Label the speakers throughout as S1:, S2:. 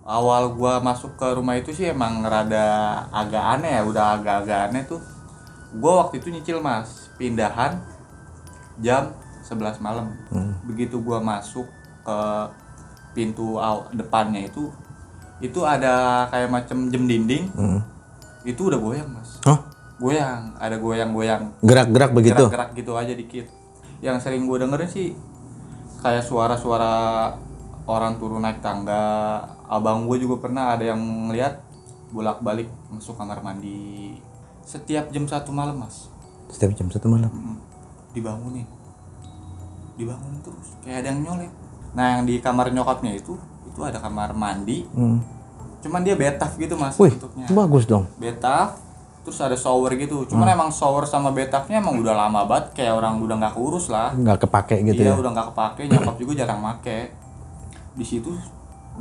S1: Awal gua masuk ke rumah itu sih emang rada agak aneh ya, udah agak-agak aneh tuh. Gua waktu itu nyicil mas, pindahan jam 11 malam. Begitu gua masuk ke pintu depannya itu ada kayak macam jam dinding. Itu udah goyang mas.
S2: Oh,
S1: Goyang, ada goyang-goyang,
S2: gerak-gerak begitu.
S1: gerak-gerak gitu aja dikit. Yang sering gue dengerin sih kayak suara-suara orang turun naik tangga. Abang gue juga pernah ada yang ngeliat bolak-balik masuk kamar mandi setiap jam 1 malam mas.
S2: Setiap jam 1 malam.
S1: Dibangunin, dibangun terus kayak ada yang nyolek. Nah yang di kamar nyokapnya itu ada kamar mandi, cuman dia bathtub gitu mas.
S2: Wih,
S1: bentuknya
S2: bagus dong.
S1: bathtub, terus ada shower gitu. Cuman emang shower sama bathtubnya emang udah lama banget, kayak orang udah nggak keurus lah.
S2: Nggak kepake gitu
S1: Iya
S2: ya.
S1: udah nggak kepake, nyokap juga jarang make. Di situ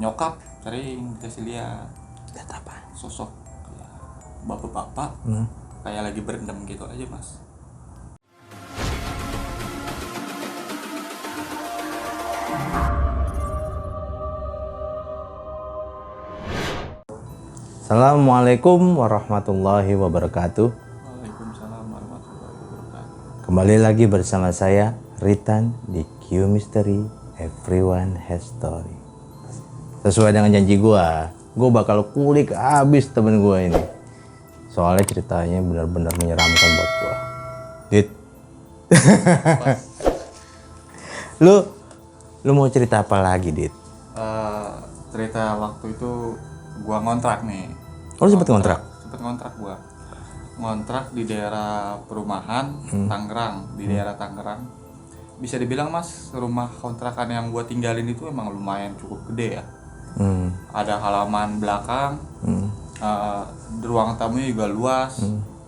S1: nyokap sering dikasih lihat
S2: Lihat apa?
S1: sosok bapak-bapak kayak lagi berendam gitu aja mas.
S2: Assalamualaikum warahmatullahi wabarakatuh.
S1: Waalaikumsalam warahmatullahi wabarakatuh.
S2: Kembali lagi bersama saya Ritan di Q Mystery Everyone Has Story. Sesuai dengan janji gua bakal kulik abis temen gua ini. Soalnya ceritanya benar-benar menyeramkan buat gua. Dit. Lu mau cerita apa lagi, Dit?
S1: Cerita waktu itu gua ngontrak nih.
S2: Oh, lu sempet ngontrak?
S1: Sempet ngontrak gua. Ngontrak di daerah perumahan Tangerang, di daerah Tangerang. Bisa dibilang mas, rumah kontrakan yang gua tinggalin itu emang lumayan cukup gede ya. Ada halaman belakang, ruang tamunya juga luas,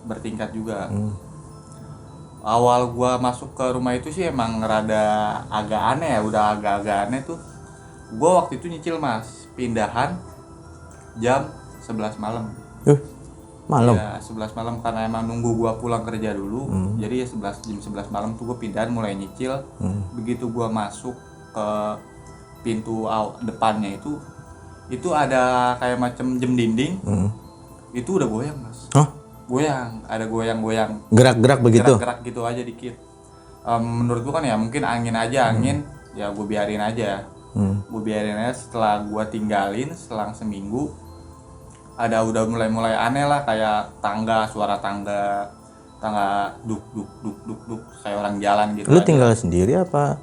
S1: bertingkat juga. Awal gua masuk ke rumah itu sih emang rada agak aneh ya, udah agak-agak aneh tuh. Gua waktu itu nyicil mas, pindahan jam 11 malam.
S2: Malam?
S1: Ya 11 malam karena emang nunggu gua pulang kerja dulu. Jadi ya jam 11 malam tuh gua pindahan mulai nyicil. Begitu gua masuk ke pintu depannya itu ada kayak macam jam dinding. Itu udah goyang mas. Goyang, ada goyang-goyang,
S2: Gerak-gerak begitu?
S1: gerak-gerak gitu aja dikit. Menurut gua kan ya mungkin angin aja, ya gua biarin aja. Gue biarin aja. Setelah gue tinggalin selang seminggu, udah mulai aneh lah, kayak suara tangga duk duk duk duk duk kayak orang jalan gitu.
S2: Lu
S1: aja.
S2: tinggal sendiri apa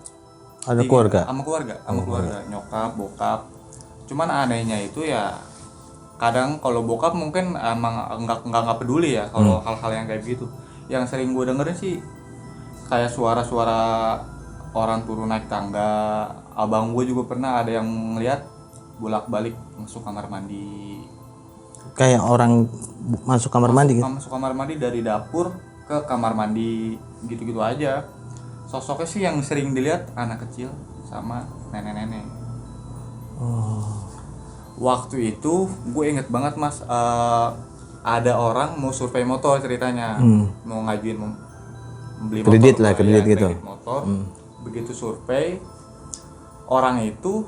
S2: ada keluarga?
S1: Sama keluarga, nyokap, bokap. Cuman anehnya itu ya kadang kalau bokap mungkin emang nggak peduli ya kalau hal-hal yang kayak gitu. Yang sering gue dengerin sih kayak suara-suara orang turun naik tangga. Abang gue juga pernah ada yang ngeliat bolak-balik masuk kamar mandi.
S2: Kayak orang masuk kamar mandi gitu?
S1: Masuk kamar mandi dari dapur ke kamar mandi gitu-gitu aja. Sosoknya sih yang sering dilihat anak kecil sama nenek-nenek. Waktu itu gue inget banget mas, ada orang mau survei motor ceritanya. Mau ngajuin beli
S2: Kredit
S1: motor,
S2: lah, kredit gitu.
S1: Kredit motor. Begitu survei, orang itu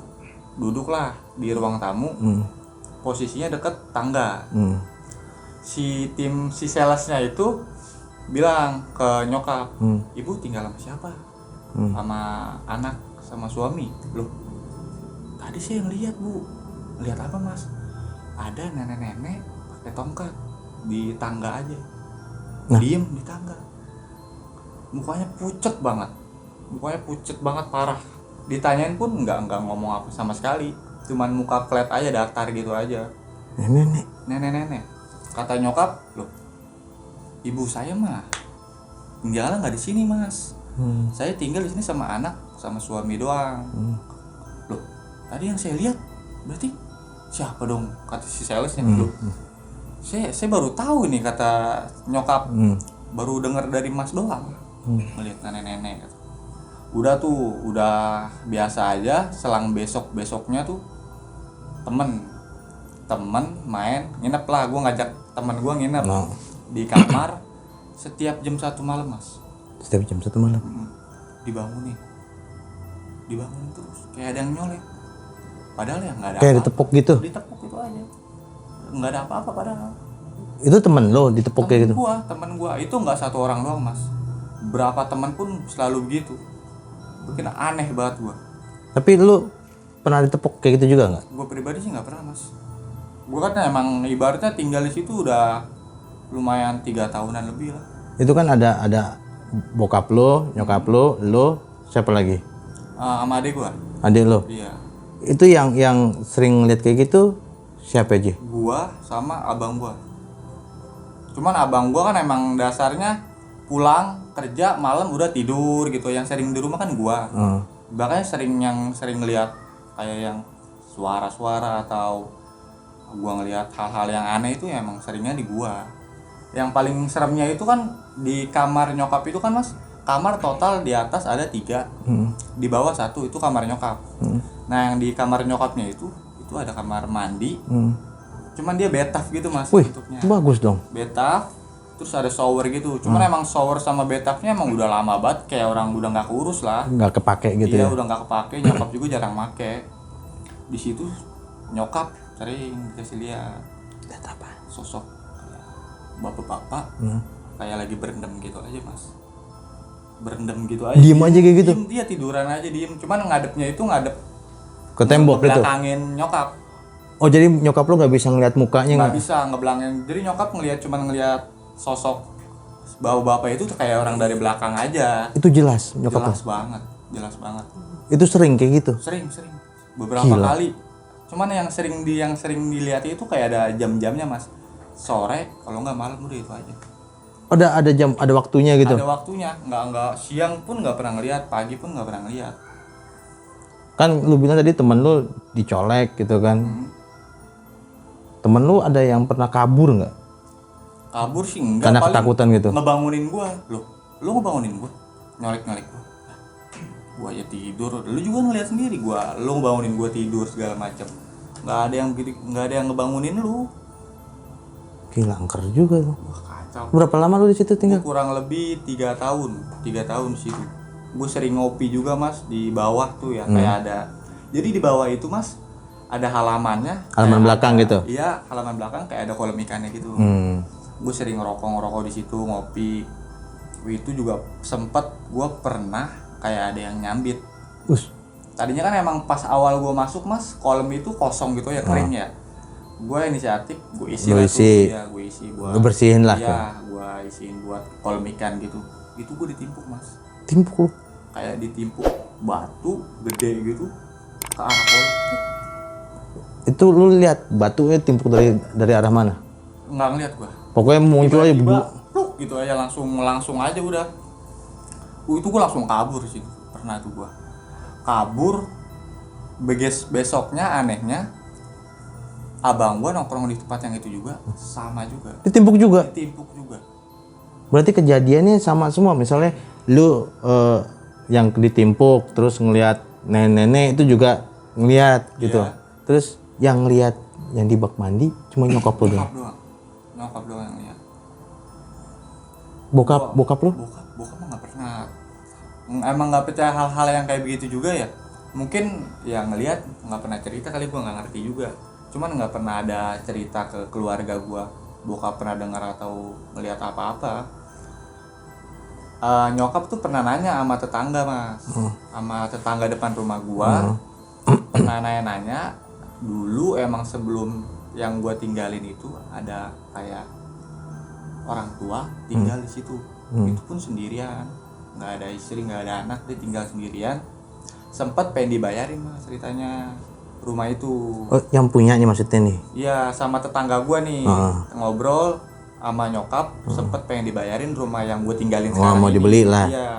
S1: duduklah di ruang tamu, posisinya deket tangga. Si salesnya itu bilang ke nyokap, ibu tinggal sama siapa? Sama anak, sama suami. Loh, tadi saya ngeliat bu. Lihat apa mas? Ada nenek-nenek pakai tongkat di tangga aja. Diem di tangga. Mukanya pucet banget parah. Ditanyain pun nggak ngomong apa sama sekali, cuman muka flat aja, datar gitu aja. Nenek. Kata nyokap, loh, ibu saya mah tinggalnya nggak di sini mas. Saya tinggal di sini sama anak, sama suami doang. Loh, tadi yang saya lihat berarti siapa dong? Kata si salesnya. Loh, saya baru tahu nih, kata nyokap. Baru dengar dari mas doang. Melihat nenek-nenek. Udah biasa aja. Selang besoknya tuh temen main nginep lah. Gue ngajak temen gue nginep di kamar setiap jam 1 malam mas.
S2: Setiap jam 1 malam?
S1: Dibangunin terus kayak ada yang nyolek, padahal ya nggak ada
S2: kayak
S1: apa-apa.
S2: ditepuk gitu?
S1: Ditepuk nggak ada apa-apa padahal.
S2: Itu temen lo ditepuk kayak gitu?
S1: Temen gua itu nggak satu orang doang mas, berapa teman pun selalu begitu, bikin aneh banget gua.
S2: Tapi lu pernah ditepuk kayak gitu juga nggak?
S1: Gua pribadi sih nggak pernah mas, gua kan emang ibaratnya tinggal di situ udah lumayan 3 tahunan lebih lah.
S2: Itu kan ada bokap lo, nyokap lo siapa lagi?
S1: Sama adik gua.
S2: Adik lo.
S1: Iya.
S2: Itu yang sering lihat kayak gitu siapa aja?
S1: Gua sama abang gua. Cuman abang gua kan emang dasarnya pulang kerja malam udah tidur gitu. Yang sering di rumah kan gua. Bahkan yang sering ngeliat kayak yang suara-suara atau gua ngeliat hal-hal yang aneh itu ya emang seringnya di gua. Yang paling seremnya itu kan di kamar nyokap itu kan mas, kamar total di atas ada 3, di bawah 1 itu kamar nyokap. Nah yang di kamar nyokapnya itu ada kamar mandi, cuman dia bathtub gitu mas.
S2: Wih,
S1: bentuknya
S2: itu bagus dong.
S1: bathtub, terus ada shower gitu. Cuman emang shower sama bathtubnya emang udah lama banget, kayak orang udah nggak keurus lah.
S2: Nggak kepake gitu
S1: Iya,
S2: ya?
S1: udah nggak kepake, nyokap juga jarang make. Di situ nyokap sering dikasih lihat
S2: Lihat apa?
S1: sosok kayak bapak-bapak kayak lagi berendam gitu aja mas, berendam gitu aja.
S2: Diem aja kayak gitu?
S1: Diem, dia tiduran aja diem, cuman ngadepnya itu ngadep
S2: Ke tembok gitu?
S1: ngebelakangin nyokap.
S2: Oh jadi nyokap lo nggak bisa ngeliat mukanya
S1: Nggak bisa ngebelakangin, jadi nyokap ngelihat sosok bapak-bapak itu tuh kayak orang dari belakang aja.
S2: Itu jelas nyokap lo?
S1: Jelas banget.
S2: Itu sering kayak gitu?
S1: Sering beberapa kali. Cuman yang sering dilihat itu kayak ada jam-jamnya mas, sore kalau nggak malam udah itu aja.
S2: Ada waktunya gitu?
S1: Ada waktunya, nggak siang pun nggak pernah ngeliat, pagi pun nggak pernah ngeliat.
S2: Kan lu bilang tadi temen lu dicolek gitu kan? Temen lu ada yang pernah kabur nggak?
S1: Kabur sih enggak,
S2: Karena
S1: paling
S2: ketakutan gitu?
S1: ngebangunin gua. Lu ngebangunin gua, nyolek gua. Gua aja tidur, lu juga ngeliat sendiri gua, lu ngebangunin gua tidur segala macam. Nggak ada yang ngebangunin lu.
S2: Gila, angker juga lu.
S1: Wah kacau.
S2: Berapa lama lu di situ tinggal?
S1: Kurang lebih 3 tahun di situ. Gue sering ngopi juga mas di bawah tuh ya, kayak ada. Jadi di bawah itu mas ada halamannya.
S2: Halaman belakang gitu?
S1: Iya, halaman belakang kayak ada kolam ikannya gitu. Gue sering ngerokok di situ, ngopi. Itu juga sempet gue pernah kayak ada yang nyambit. Tadinya kan emang pas awal gue masuk mas, kolam itu kosong gitu ya, kering ya. Gue inisiatif, gue isi lah tuh. Ya, gue isi buat.
S2: Lu bersihin lah.
S1: Iya, gue isiin buat kolam ikan gitu. Itu gue ditimpuk mas.
S2: Timpuk?
S1: Kayak ditimpuk batu gede gitu ke arah kolam.
S2: Itu lu lihat batunya timpuk dari arah mana?
S1: Nggak ngeliat gue.
S2: Pokoknya muncul aja
S1: pluk gitu aja, langsung aja udah. Itu gue langsung kabur sih. Pernah tuh gue kabur. Besoknya anehnya abang gue nongkrong di tempat yang itu juga, sama juga.
S2: Ditimpuk juga?
S1: Ditimpuk juga.
S2: Berarti kejadiannya sama semua. Misalnya lu yang ditimpuk terus ngelihat nenek-nenek itu juga ngelihat gitu. Terus yang ngelihat yang di bak mandi cuma nyokap lu doang.
S1: Nyokap doang yang lihat.
S2: Bokap lu?
S1: Bokap mah nggak pernah. Emang nggak percaya hal-hal yang kayak begitu juga ya. Mungkin yang ngelihat nggak pernah cerita kali, gua nggak ngerti juga. Cuman nggak pernah ada cerita ke keluarga gua. Bokap pernah dengar atau ngelihat apa-apa. Nyokap tuh pernah nanya sama tetangga mas, sama tetangga depan rumah gua, pernah nanya dulu emang sebelum yang gua tinggalin itu ada kayak orang tua tinggal di situ, itu pun sendirian, nggak ada istri nggak ada anak, dia tinggal sendirian, sempat pengen dibayarin mas ceritanya rumah itu.
S2: Oh, yang punyanya maksudnya nih?
S1: Iya, sama tetangga gua nih ngobrol sama nyokap, sempet pengen dibayarin rumah yang gue tinggalin sekarang.
S2: Mau dibeli lah.
S1: Iya.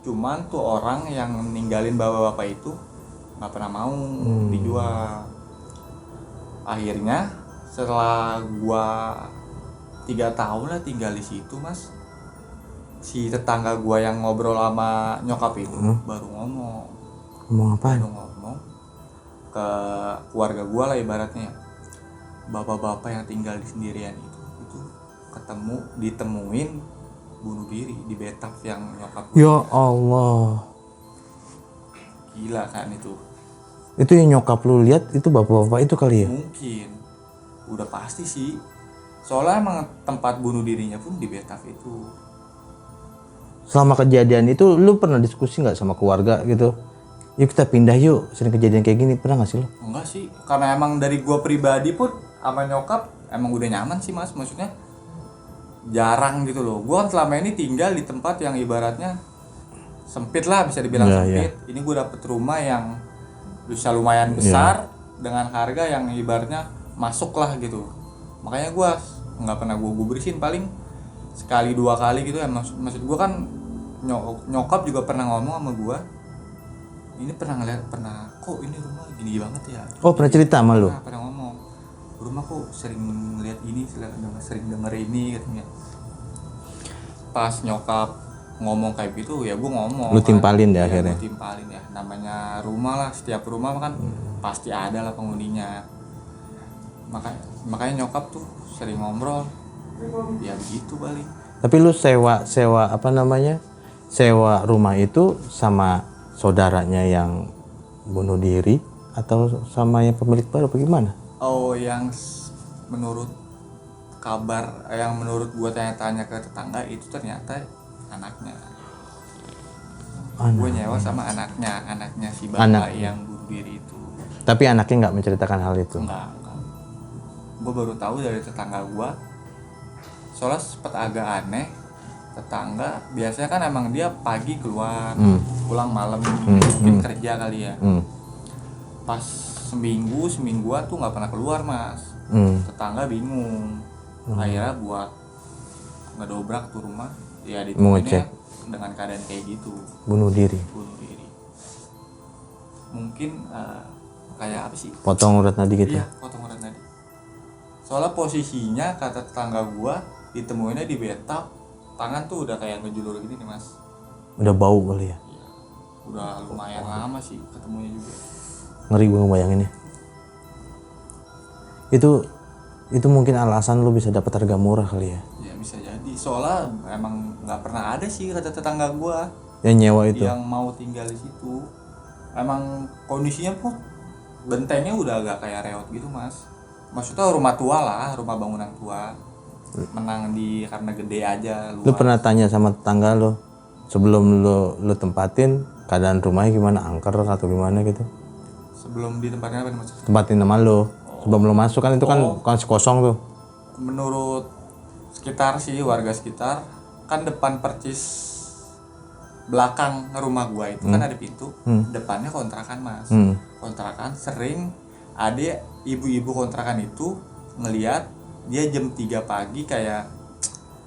S1: Cuman tuh orang yang ninggalin bapak-bapak itu nggak pernah mau dijual. Akhirnya setelah gua 3 tahun lah tinggal di situ mas, si tetangga gua yang ngobrol sama nyokap itu baru ngomong
S2: apa?
S1: Baru ngomong ke keluarga gua lah ibaratnya, bapak-bapak yang tinggal di sendirian itu ditemuin bunuh diri di bathtub yang nyokap gua.
S2: Ya Allah.
S1: Gila kan itu.
S2: Itu yang nyokap lu lihat itu bapak-bapak itu kali ya?
S1: Mungkin. udah pasti sih. Soalnya emang tempat bunuh dirinya pun di Betaf itu.
S2: Selama kejadian itu lu pernah diskusi nggak sama keluarga gitu? Yuk kita pindah yuk, sering kejadian kayak gini, pernah nggak sih lu?
S1: Enggak sih, karena emang dari gua pribadi pun sama nyokap emang udah nyaman sih mas, maksudnya jarang gitu loh. Gua kan selama ini tinggal di tempat yang ibaratnya sempit lah, bisa dibilang sempit. Ini gua dapet rumah yang bisa lumayan besar dengan harga yang ibaratnya masuk lah gitu. Makanya gua nggak pernah gua gubresin, paling sekali 2 kali gitu ya. Maksud gua kan nyokap juga pernah ngomong sama gua, ini pernah kok ini rumah gini banget ya.
S2: Oh pernah cerita sama lu?
S1: Pernah ngomong, rumah kok sering ngeliat ini, sering denger ini katanya. Pas nyokap ngomong kayak gitu ya gue ngomong.
S2: Lu timpalin deh
S1: ya,
S2: akhirnya.
S1: Gue timpalin ya, namanya rumah lah, setiap rumah kan pasti ada lah penghuninya. Makanya nyokap tuh sering ngobrol, ya begitu balik.
S2: Tapi lu sewa apa namanya? Sewa rumah itu sama saudaranya yang bunuh diri atau sama yang pemilik baru bagaimana?
S1: Oh, yang menurut kabar, yang menurut gua tanya-tanya ke tetangga itu ternyata anaknya. Gue nyewa sama anaknya si bapak yang bunuh diri itu.
S2: Tapi anaknya nggak menceritakan hal itu?
S1: Enggak. Gue baru tahu dari tetangga gue. Soalnya sempat agak aneh, tetangga biasanya kan emang dia pagi keluar, pulang malam, mungkin kerja kali ya. Pas semingguan tuh nggak pernah keluar mas. Tetangga bingung, akhirnya buat ngedobrak tuh rumah, ya ditemuinnya dengan keadaan kayak gitu.
S2: Bunuh diri.
S1: Mungkin kayak apa sih?
S2: Potong urat nadi gitu.
S1: Iya, potong urat nadi. Soalnya posisinya kata tetangga gua ditemuinnya di bathtub, tangan tuh udah kayak ngejulur gini nih mas.
S2: Udah bau kali ya?
S1: Iya, udah lumayan lama sih ketemunya juga.
S2: Ngeri gue ngebayanginnya. Itu mungkin alasan lu bisa dapat harga murah kali ya?
S1: Ya bisa jadi, soalnya emang nggak pernah ada sih kata tetangga gua
S2: yang nyewa itu,
S1: yang mau tinggal di situ. Emang kondisinya pun bentengnya udah agak kayak reot gitu mas. Maksudnya rumah tua lah, rumah bangunan tua. Menang karena gede aja, luas.
S2: Lu pernah tanya sama tetangga lu sebelum lu tempatin keadaan rumahnya gimana, angker atau gimana gitu?
S1: Sebelum ditempatin apa nih mas?
S2: Tempatin nama lu. Sebelum lu masuk kan itu kan kosong tuh.
S1: Menurut sekitar sih, warga sekitar, kan depan percis belakang rumah gua itu kan ada pintu, depannya kontrakan mas. Kontrakan sering ada ibu-ibu kontrakan itu ngelihat dia jam 3 pagi kayak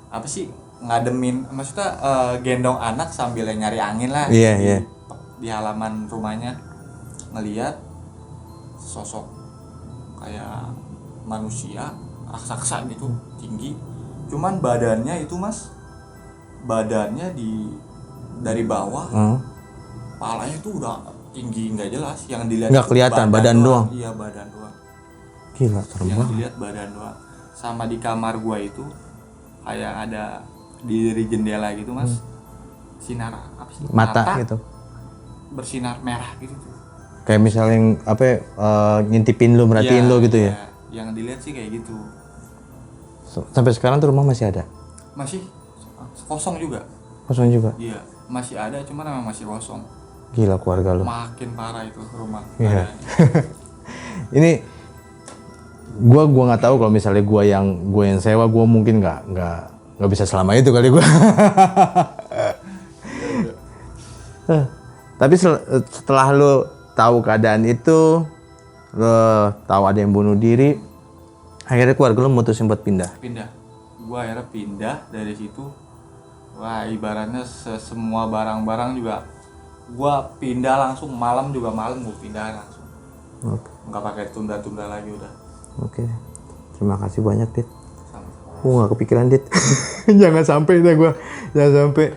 S1: apa sih, ngademin, maksudnya gendong anak sambil nyari angin lah. Di halaman rumahnya ngelihat sosok kayak manusia raksasa gitu, tinggi. Cuman badannya itu mas, badannya dari bawah, palanya tuh udah tinggi nggak jelas, yang dilihat
S2: nggak kelihatan, badan doang.
S1: Iya, badan doang.
S2: Gila, serem banget.
S1: Yang dilihat badan doang. Sama di kamar gua itu kayak ada dari jendela gitu mas, sinar apa sih?
S2: Mata gitu.
S1: Bersinar merah gitu tuh.
S2: Kayak misalnya yang ngintipin lu, merhatiin lu gitu ya.
S1: Yang dilihat sih kayak gitu.
S2: Sampai sekarang tuh rumah masih ada?
S1: Masih kosong juga.
S2: Kosong juga?
S1: Iya, masih ada, cuman memang masih kosong.
S2: Gila keluarga lu.
S1: Makin parah itu rumah.
S2: Iya. Ini gua nggak tahu kalau misalnya gua yang sewa, gua mungkin nggak bisa selama itu kali gua. Tapi setelah lu tahu keadaan itu, lu tahu ada yang bunuh diri, akhirnya keluarga lu mutusin buat pindah.
S1: Gua akhirnya pindah dari situ. Wah, ibaratnya semua barang-barang juga gua pindah langsung, malam juga malam gua pindah langsung. Nggak pakai tunda-tunda lagi udah.
S2: Oke. Terima kasih banyak, Dit. Nggak kepikiran, Dit. Jangan sampai deh gua. Jangan sampai.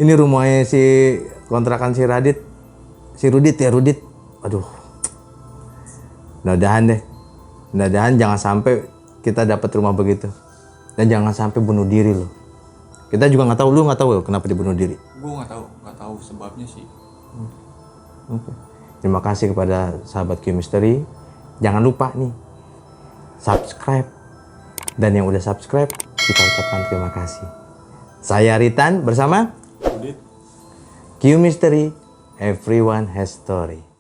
S2: Ini rumahnya si kontrakan si Rudit ya, Rudit. Aduh. Mudah-mudahan jangan sampai kita dapat rumah begitu. Dan jangan sampai bunuh diri lo. Kita juga nggak tahu, lu nggak tahu kenapa dia bunuh diri.
S1: Gue nggak tahu sebabnya sih.
S2: Oke. Terima kasih kepada sahabat Q Mystery. Jangan lupa nih, subscribe. Dan yang udah subscribe, kita ucapkan terima kasih. Saya Ritan bersama
S1: Udit.
S2: Q Mystery, Everyone Has Story.